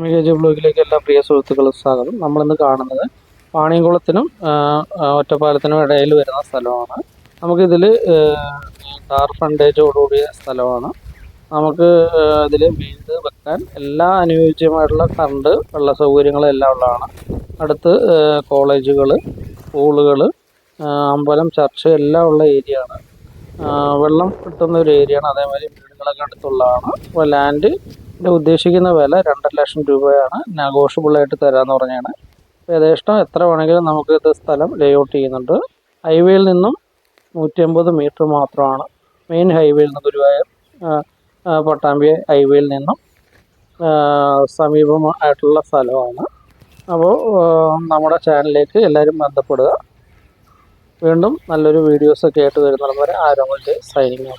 Village ബ്ലോഗിലേക്ക് എല്ലാ പ്രിയ സുഹൃത്തുക്കളും സ്വാഗതം. നമ്മളിന്ന് കാണുന്നത് പാണിയംകുളത്തിനും ഒറ്റപ്പാലത്തിനും ഇടയിൽ വരുന്ന സ്ഥലമാണ്. നമുക്കിതിൽ കാർ ഫ്രണ്ടേജോടുകൂടിയ സ്ഥലമാണ്. നമുക്ക് ഇതിൽ വീട് വെക്കാൻ എല്ലാ അനുയോജ്യമായിട്ടുള്ള കറണ്ട് വെള്ള സൗകര്യങ്ങളും എല്ലാം ഉള്ളതാണ്. അടുത്ത് കോളേജുകൾ, സ്കൂളുകൾ, അമ്പലം, ചർച്ച് എല്ലാം ഉള്ള ഏരിയ ആണ്. വെള്ളം കിട്ടുന്ന ഒരു ഏരിയയാണ്. അതേമാതിരി വീടുകളൊക്കെ അടുത്തുള്ളതാണ്. അപ്പോൾ ലാൻഡ് ഉദ്ദേശിക്കുന്ന വില 2.5 ലക്ഷം രൂപയാണ്. നെഗോഷ്യബിളായിട്ട് തരാമെന്ന് പറഞ്ഞാണ്. യഥേഷ്ടം എത്ര വേണമെങ്കിലും നമുക്ക് ഇത് സ്ഥലം ലേഔട്ട് ചെയ്യുന്നുണ്ട്. ഹൈവേയിൽ നിന്നും 150 മീറ്റർ മാത്രമാണ്. മെയിൻ ഹൈവേയിൽ നിന്ന് ഗുരുവായൂർ പട്ടാമ്പി ഹൈവേയിൽ നിന്നും സമീപമായിട്ടുള്ള സ്ഥലമാണ്. അപ്പോൾ നമ്മുടെ ചാനലിലേക്ക് എല്ലാവരും ബന്ധപ്പെടുക. വീണ്ടും നല്ലൊരു വീഡിയോസൊക്കെ ആയിട്ട് വരുന്നത് വരെ ആരോഗ്യ സൈനിങ്.